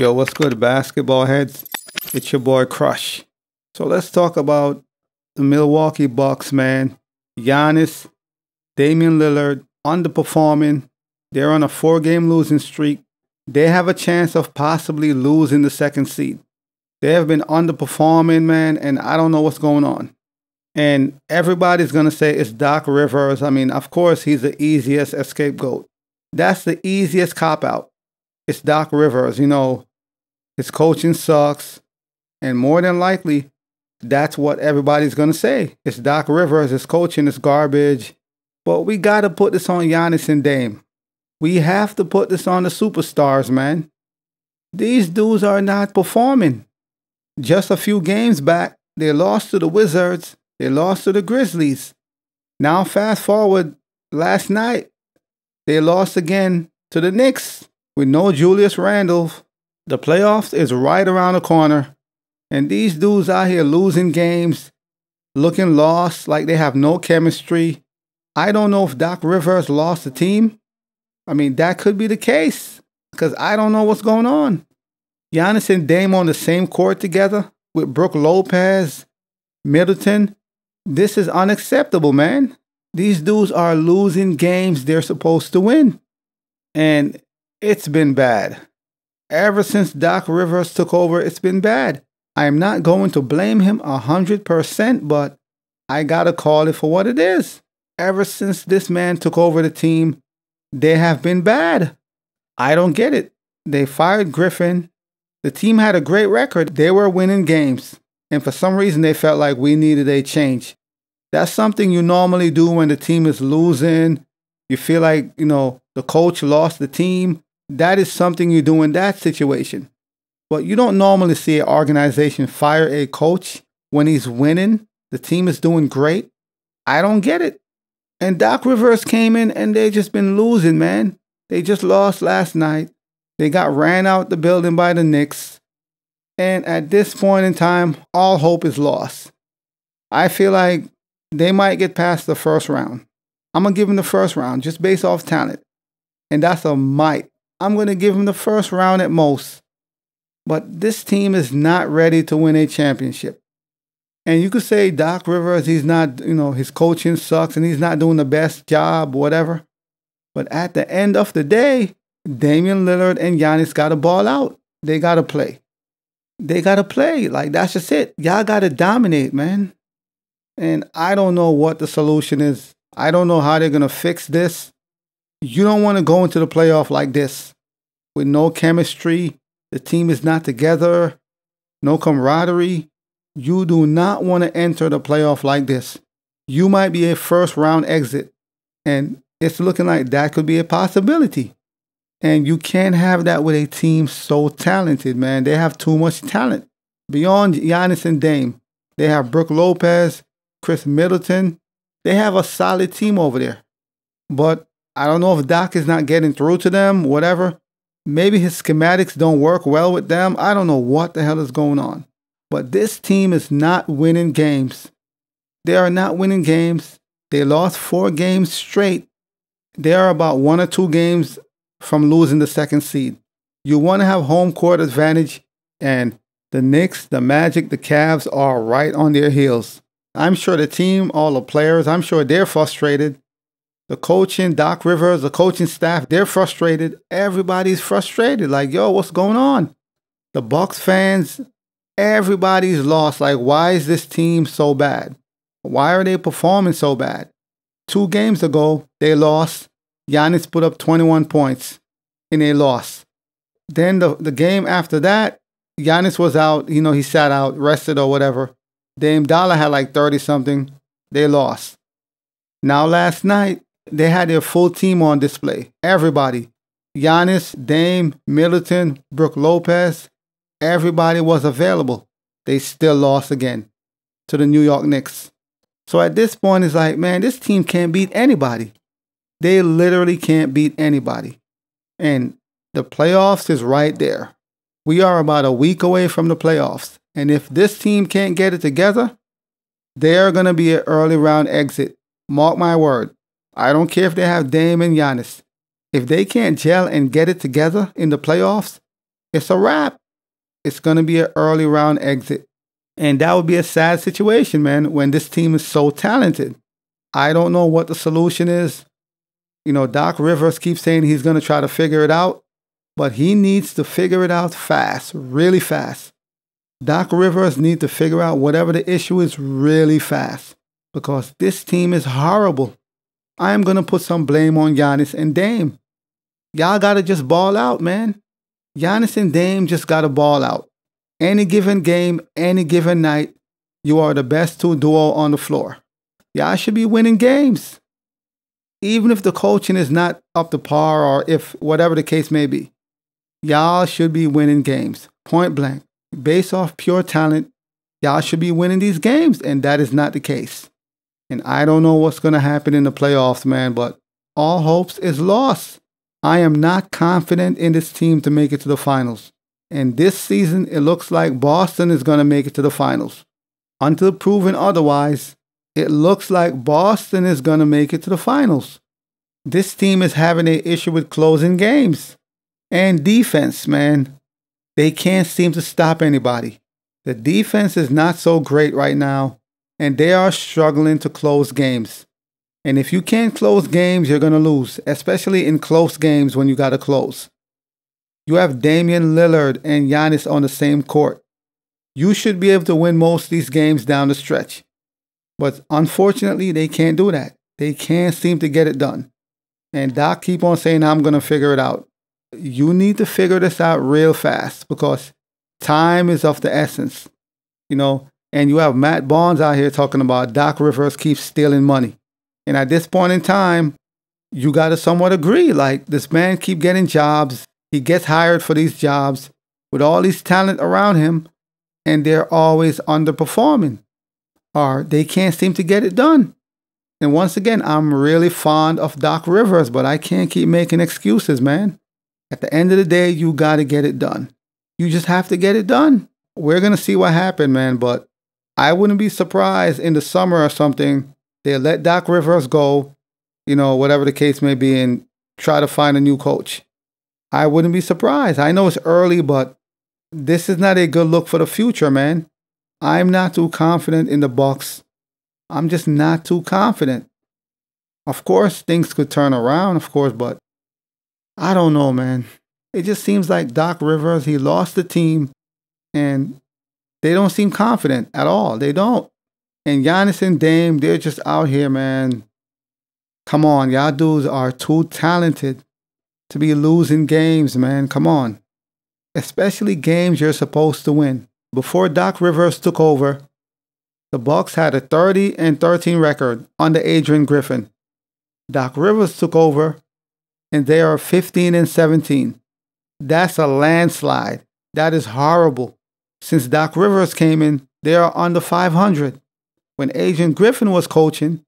Yo, what's good, basketball heads? It's your boy Crush. So let's talk about the Milwaukee Bucks, man. Giannis, Damian Lillard, underperforming. They're on a 4-game losing streak. They have a chance of possibly losing the second seed. They have been underperforming, man, and I don't know what's going on. And everybody's going to say it's Doc Rivers. I mean, of course, he's the easiest scapegoat. That's the easiest cop-out. It's Doc Rivers. You know, his coaching sucks. And more than likely, that's what everybody's going to say. It's Doc Rivers. His coaching is garbage. But we got to put this on Giannis and Dame. We have to put this on the superstars, man. These dudes are not performing. Just a few games back, they lost to the Wizards. They lost to the Grizzlies. Now fast forward, last night, they lost again to the Knicks with no Julius Randle. The playoffs is right around the corner. And these dudes out here losing games, looking lost, like they have no chemistry. I don't know if Doc Rivers lost the team. I mean, that could be the case because I don't know what's going on. Giannis and Dame on the same court together with Brook Lopez, Middleton. This is unacceptable, man. These dudes are losing games they're supposed to win. And it's been bad. Ever since Doc Rivers took over, it's been bad. I am not going to blame him 100%, but I got to call it for what it is. Ever since this man took over the team, they have been bad. I don't get it. They fired Griffin. The team had a great record. They were winning games. And for some reason, they felt like we needed a change. That's something you normally do when the team is losing. You feel like, the coach lost the team. That is something you do in that situation. But you don't normally see an organization fire a coach when he's winning. The team is doing great. I don't get it. And Doc Rivers came in and they just been losing, man. They just lost last night. They got ran out the building by the Knicks. And at this point in time, all hope is lost. I feel like they might get past the first round. I'm going to give them the first round just based off talent. And that's a might. I'm going to give them the first round at most. But this team is not ready to win a championship. And you could say Doc Rivers, he's not, his coaching sucks and he's not doing the best job, whatever. But at the end of the day, Damian Lillard and Giannis got to ball out. They got to play. They got to play. Like, that's just it. Y'all got to dominate, man. And I don't know what the solution is. I don't know how they're going to fix this. You don't want to go into the playoff like this with no chemistry. The team is not together. No camaraderie. You do not want to enter the playoff like this. You might be a first round exit. And it's looking like that could be a possibility. And you can't have that with a team so talented, man. They have too much talent. Beyond Giannis and Dame, they have Brook Lopez, Chris Middleton. They have a solid team over there. But I don't know if Doc is not getting through to them, whatever. Maybe his schematics don't work well with them. I don't know what the hell is going on. But this team is not winning games. They are not winning games. They lost 4 games straight. They are about 1 or 2 games from losing the second seed. You want to have home court advantage, and the Knicks, the Magic, the Cavs are right on their heels. I'm sure the team, all the players, I'm sure they're frustrated. The coaching, Doc Rivers, the coaching staff, they're frustrated. Everybody's frustrated. Like, yo, what's going on? The Bucks fans, everybody's lost. Like, why is this team so bad? Why are they performing so bad? 2 games ago, they lost. Giannis put up 21 points in a loss. Then the game after that, Giannis was out. He sat out, rested or whatever. Dame Dollar had like 30-something. They lost. Now last night, they had their full team on display. Everybody. Giannis, Dame, Middleton, Brook Lopez. Everybody was available. They still lost again to the New York Knicks. So at this point, it's like, man, this team can't beat anybody. They literally can't beat anybody. And the playoffs is right there. We are about a week away from the playoffs. And if this team can't get it together, they're going to be an early round exit. Mark my word. I don't care if they have Dame and Giannis. If they can't gel and get it together in the playoffs, it's a wrap. It's going to be an early round exit. And that would be a sad situation, man, when this team is so talented. I don't know what the solution is. You know, Doc Rivers keeps saying he's going to try to figure it out, but he needs to figure it out fast, really fast. Doc Rivers needs to figure out whatever the issue is really fast, because this team is horrible. I am going to put some blame on Giannis and Dame. Y'all got to just ball out, man. Giannis and Dame just got to ball out. Any given game, any given night, you are the best two duo on the floor. Y'all should be winning games. Even if the coaching is not up to par or if whatever the case may be. Y'all should be winning games. Point blank. Based off pure talent, y'all should be winning these games, and that is not the case. And I don't know what's going to happen in the playoffs, man, but all hopes is lost. I am not confident in this team to make it to the finals. And this season, it looks like Boston is going to make it to the finals. Until proven otherwise, it looks like Boston is going to make it to the finals. This team is having an issue with closing games. And defense, man. They can't seem to stop anybody. The defense is not so great right now, and they are struggling to close games. And if you can't close games, you're going to lose, especially in close games when you got to close. You have Damian Lillard and Giannis on the same court. You should be able to win most of these games down the stretch. But unfortunately, they can't do that. They can't seem to get it done. And Doc keep on saying, I'm going to figure it out. You need to figure this out real fast because time is of the essence. You know, and you have Matt Barnes out here talking about Doc Rivers keeps stealing money. And at this point in time, you got to somewhat agree. Like, this man keep getting jobs. He gets hired for these jobs with all these talent around him, and they're always underperforming. Or they can't seem to get it done. And once again, I'm really fond of Doc Rivers, but I can't keep making excuses, man. At the end of the day, you got to get it done. You just have to get it done. We're going to see what happens, man, but I wouldn't be surprised in the summer or something, they'll let Doc Rivers go, you know, whatever the case may be, and try to find a new coach. I wouldn't be surprised. I know it's early, but this is not a good look for the future, man. I'm not too confident in the Bucks. I'm just not too confident. Of course, things could turn around, of course, but I don't know, man. It just seems like Doc Rivers, he lost the team, and they don't seem confident at all. They don't. And Giannis and Dame, they're just out here, man. Come on, y'all dudes are too talented to be losing games, man. Come on. Especially games you're supposed to win. Before Doc Rivers took over, the Bucks had a 30-13 record under Adrian Griffin. Doc Rivers took over, and they are 15-17. That's a landslide. That is horrible. Since Doc Rivers came in, they are under 500. When Adrian Griffin was coaching,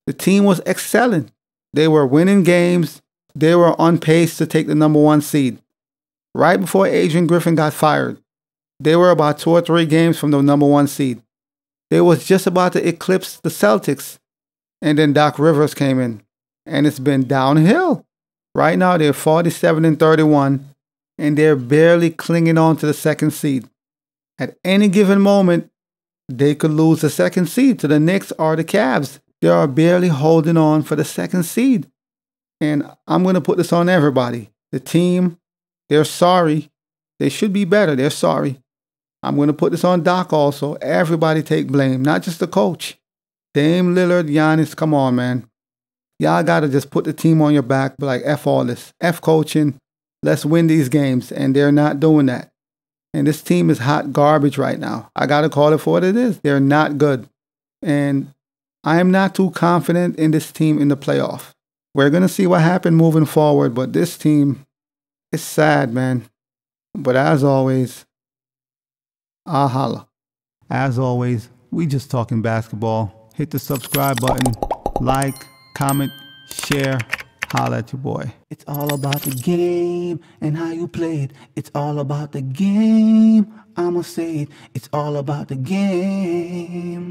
the team was excelling. They were winning games. They were on pace to take the #1 seed. Right before Adrian Griffin got fired, they were about 2 or 3 games from the #1 seed. They was just about to eclipse the Celtics. And then Doc Rivers came in. And it's been downhill. Right now, they're 47-31. And they're barely clinging on to the 2nd seed. At any given moment, they could lose the 2nd seed to the Knicks or the Cavs. They are barely holding on for the 2nd seed. And I'm going to put this on everybody. The team, they're sorry. They should be better. They're sorry. I'm going to put this on Doc also. Everybody take blame, not just the coach. Dame Lillard, Giannis, come on, man. Y'all got to just put the team on your back, be like, F all this. F coaching. Let's win these games. And they're not doing that. And this team is hot garbage right now. I got to call it for what it is. They're not good. And I am not too confident in this team in the playoff. We're going to see what happens moving forward. But this team is sad, man. But as always, I'll holla. As always, we just talking basketball. Hit the subscribe button. Like, comment, share. Holla at your boy. It's all about the game and how you play it. It's all about the game. I'ma say it. It's all about the game.